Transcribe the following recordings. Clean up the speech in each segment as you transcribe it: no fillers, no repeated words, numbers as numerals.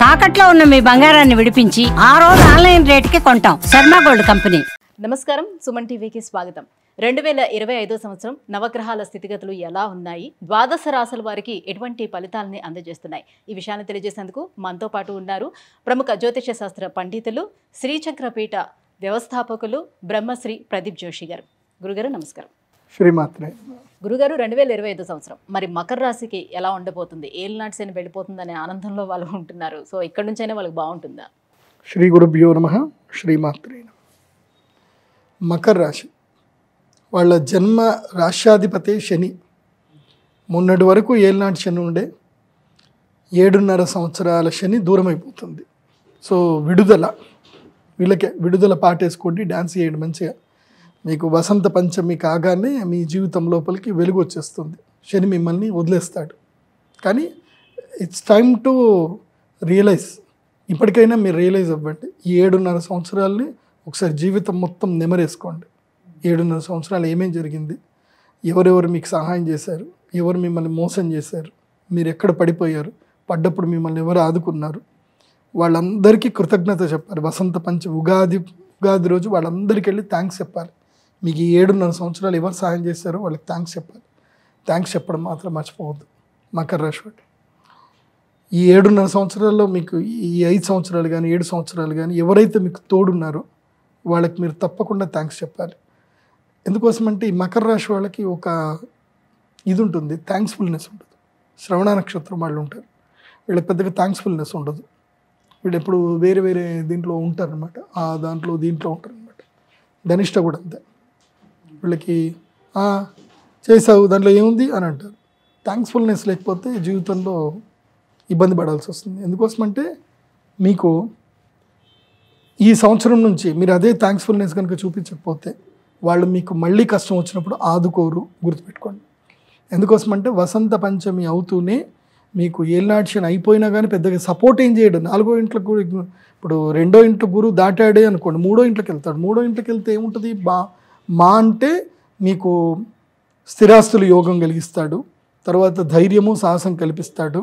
తాకట్లో ఉన్న మీ బంగారాన్ని విడిపించి ఆ రోజు ఆన్లైన్ రేటుకి కొంటాం. Sharma gold company. నమస్కారం, సుమన్ టీవీకి స్వాగతం. 2025 సంవత్సరం నవగ్రహాల స్థితిగతులు ఎలా ఉన్నాయి, ద్వాదశ రాశుల వారికి ఎటువంటి ఫలితాలని అందజేస్తున్నాయి, ఈ విషయాన్ని తెలియజేసేందుకు మనతో పాటు ఉన్నారు ప్రముఖ జ్యోతిష శాస్త్ర పండితులు, శ్రీచక్రపీఠ వ్యవస్థాపకులు బ్రహ్మశ్రీ ప్రదీప్ జోషి గారు. గురుగారు నమస్కారం. శ్రీమాత్రే. గురుగారు, 2025 సంవత్సరం మరి మకర రాశికి ఎలా ఉండబోతుంది? ఏలినాటి శని వెళ్ళిపోతుందనే ఆనందంలో వాళ్ళు ఉంటున్నారు. సో ఇక్కడ నుంచైనా వాళ్ళకి బాగుంటుందా? శ్రీ గురుభ్యో నమః. శ్రీమాత్రే. మకర రాశి వాళ్ళ జన్మ రాశ్యాధిపతి శని. మొన్నటి వరకు ఏలినాటి శని ఉండే 7.5 సంవత్సరాల శని దూరం అయిపోతుంది. సో వీళ్ళకే విడుదల పాటేసుకోండి, డ్యాన్స్ చేయండి మంచిగా. మీకు వసంత పంచమి కాగానే మీ జీవితం లోపలికి వెలుగు వచ్చేస్తుంది. శని మిమ్మల్ని వదిలేస్తాడు. కానీ ఇట్స్ టైమ్ టు రియలైజ్. ఇప్పటికైనా మీరు రియలైజ్ అవ్వండి. ఈ 7.5 సంవత్సరాలని ఒకసారి జీవితం మొత్తం నెమరేసుకోండి. 7.5 సంవత్సరాలు ఏమేం జరిగింది, ఎవరెవరు మీకు సహాయం చేశారు, ఎవరు మిమ్మల్ని మోసం చేశారు, మీరు ఎక్కడ పడిపోయారు, పడ్డప్పుడు మిమ్మల్ని ఎవరు ఆదుకున్నారు, వాళ్ళందరికీ కృతజ్ఞత చెప్పాలి. వసంత పంచమి ఉగాది రోజు వాళ్ళందరికీ వెళ్ళి థ్యాంక్స్ చెప్పాలి. మీకు ఈ 7.5 సంవత్సరాలు ఎవరు సహాయం చేశారో వాళ్ళకి థ్యాంక్స్ చెప్పాలి. థ్యాంక్స్ చెప్పడం మాత్రం మర్చిపోవద్దు మకర రాశి వాడు. ఈ 7.5 సంవత్సరాల్లో మీకు ఈ 5 సంవత్సరాలు కానీ 7 సంవత్సరాలు కానీ ఎవరైతే మీకు తోడున్నారో వాళ్ళకి మీరు తప్పకుండా థ్యాంక్స్ చెప్పాలి. ఎందుకోసమంటే ఈ మకర రాశి వాళ్ళకి ఒక ఇది ఉంటుంది, థ్యాంక్స్ఫుల్నెస్ ఉంటుంది. శ్రవణ నక్షత్రం వాళ్ళు ఉంటారు, వీళ్ళకి పెద్దగా థ్యాంక్స్ఫుల్నెస్ ఉండదు. వీళ్ళు ఎప్పుడు వేరే వేరే దీంట్లో ఉంటారనమాట, ఆ దాంట్లో దీంట్లో ఉంటారనమాట. ధనిష్ట కూడా అంతే. వీళ్ళకి చేసావు దాంట్లో ఏముంది అని అంటారు. థ్యాంక్స్ఫుల్నెస్ లేకపోతే జీవితంలో ఇబ్బంది పడాల్సి వస్తుంది. ఎందుకోసమంటే మీకు ఈ సంవత్సరం నుంచి మీరు అదే థ్యాంక్స్ఫుల్నెస్ కనుక చూపించకపోతే వాళ్ళు మీకు మళ్ళీ కష్టం వచ్చినప్పుడు ఆదుకోరు, గుర్తుపెట్టుకోండి. ఎందుకోసమంటే వసంత పంచమి అవుతూనే మీకు ఏలినాటి శని అయిపోయినా కానీ పెద్దగా సపోర్ట్ ఏం చేయడు. 4వ ఇంట్లో గురు, ఇప్పుడు 2వ ఇంట్లో గురువు దాటాడే అనుకోండి, 3వ ఇంట్లోకి వెళ్తాడు. 3వ ఇంట్లోకి వెళ్తే ఏముంటుంది, మా అంటే మీకు స్థిరాస్తులు యోగం కలిగిస్తాడు, తర్వాత ధైర్యము సాహసం కల్పిస్తాడు,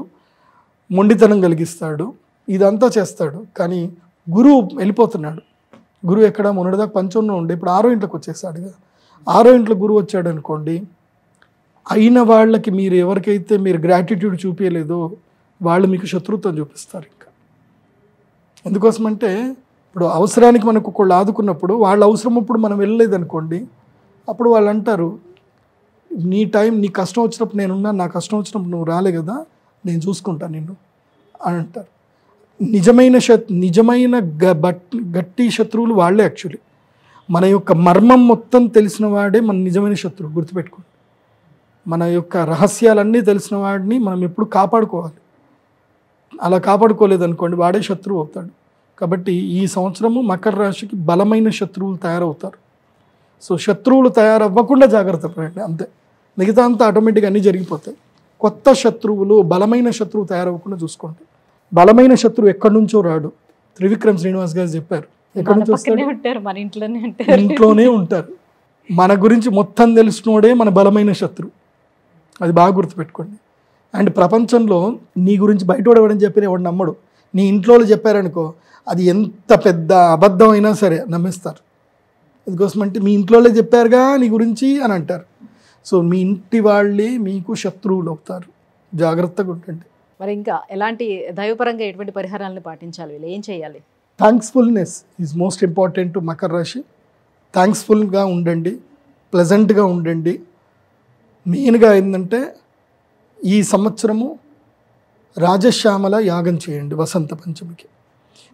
మొండితనం కలిగిస్తాడు, ఇదంతా చేస్తాడు. కానీ గురువు వెళ్ళిపోతున్నాడు. గురువు ఎక్కడ మొన్నటిదాకా పంచంలో ఉండే ఇప్పుడు 6వ ఇంట్లోకి వచ్చేసాడు కదా. 6వ ఇంట్లో గురువు వచ్చాడు అనుకోండి, అయిన వాళ్ళకి మీరు ఎవరికైతే మీరు గ్రాటిట్యూడ్ చూపించలేదో వాళ్ళు మీకు శత్రుత్వం చూపిస్తారు. ఇంకా ఎందుకోసమంటే ఇప్పుడు అవసరానికి మనకు ఒకళ్ళు ఆదుకున్నప్పుడు వాళ్ళ అవసరం అప్పుడు మనం వెళ్ళలేదు అనుకోండి, అప్పుడు వాళ్ళు అంటారు నీ టైం, నీ కష్టం వచ్చినప్పుడు నేనున్నా, నా కష్టం వచ్చినప్పుడు నువ్వు రాలే కదా, నేను చూసుకుంటాను నిన్ను అని అంటారు. నిజమైన గట్టి శత్రువులు వాళ్ళే. యాక్చువల్లీ మన యొక్క మర్మం మొత్తం తెలిసిన వాడే మన నిజమైన శత్రువు, గుర్తుపెట్టుకోండి. మన యొక్క రహస్యాలన్నీ తెలిసిన వాడిని మనం ఎప్పుడు కాపాడుకోవాలి. అలా కాపాడుకోలేదనుకోండి వాడే శత్రువు అవుతాడు. కాబట్టి ఈ సంవత్సరము మకర రాశికి బలమైన శత్రువులు తయారవుతారు. సో శత్రువులు తయారవ్వకుండా జాగ్రత్త పడండి, అంతే. మిగతా అంతా ఆటోమేటిక్గా అన్నీ జరిగిపోతాయి. కొత్త శత్రువులు, బలమైన శత్రువు తయారవ్వకుండా చూసుకోండి. బలమైన శత్రువు ఎక్కడి నుంచో రాడు. త్రివిక్రమ్ శ్రీనివాస్ గారు చెప్పారు, ఎక్కడి నుంచి వస్తాడు, మన ఇంట్లోనే ఉంటారు. మన గురించి మొత్తం తెలిసినోడే మన బలమైన శత్రువు. అది బాగా గుర్తుపెట్టుకోండి. అండ్ ప్రపంచంలో నీ గురించి బయట ఎవడని చెప్పిన ఎవడు నమ్మడు. నీ ఇంట్లో చెప్పారనుకో, అది ఎంత పెద్ద అబద్ధం అయినా సరే నమ్మేస్తారు. ఎందుకోసమంటే మీ ఇంట్లో చెప్పారుగా నీ గురించి అని అంటారు. సో మీ ఇంటి వాళ్ళే మీకు శత్రువులు అవుతారు, జాగ్రత్తగా ఉండండి. మరి ఇంకా ఎలాంటి దైవపరంగా ఎటువంటి పరిహారాలను పాటించాలి, వీళ్ళు ఏం చేయాలి? థ్యాంక్స్ఫుల్నెస్ is most important to Makar రాశి. థ్యాంక్స్ఫుల్గా ఉండండి, ప్లెజెంట్గా ఉండండి. మెయిన్గా ఏంటంటే ఈ సంవత్సరము రాజశ్యామల యాగం చేయండి వసంత పంచమికి.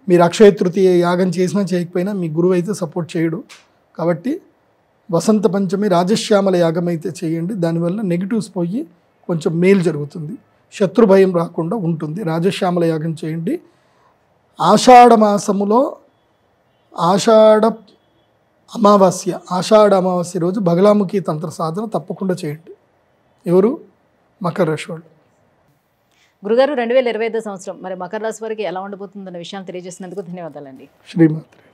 మీరు అక్షయ తృతీయ యాగం చేసినా చేయకపోయినా మీ గురువు అయితే సపోర్ట్ చేయడు. కాబట్టి వసంత పంచమి రాజశ్యామల యాగం అయితే చేయండి. దానివల్ల నెగిటివ్స్ పోయి కొంచెం మేలు జరుగుతుంది, శత్రు భయం రాకుండా ఉంటుంది. రాజశ్యామల యాగం చేయండి. ఆషాఢ మాసములో ఆషాఢ అమావాస్య రోజు బగలాముఖి తంత్ర సాధన తప్పకుండా చేయండి. ఎవరు? మకర రాశి వాళ్ళు. గురుగారు, 2025 సంవత్సరం మరి మకర రాశి వారికి ఎలా ఉండబోతుందన్న విషయాన్ని తెలియజేసినందుకు ధన్యవాదాలండి. శ్రీమాత్రే.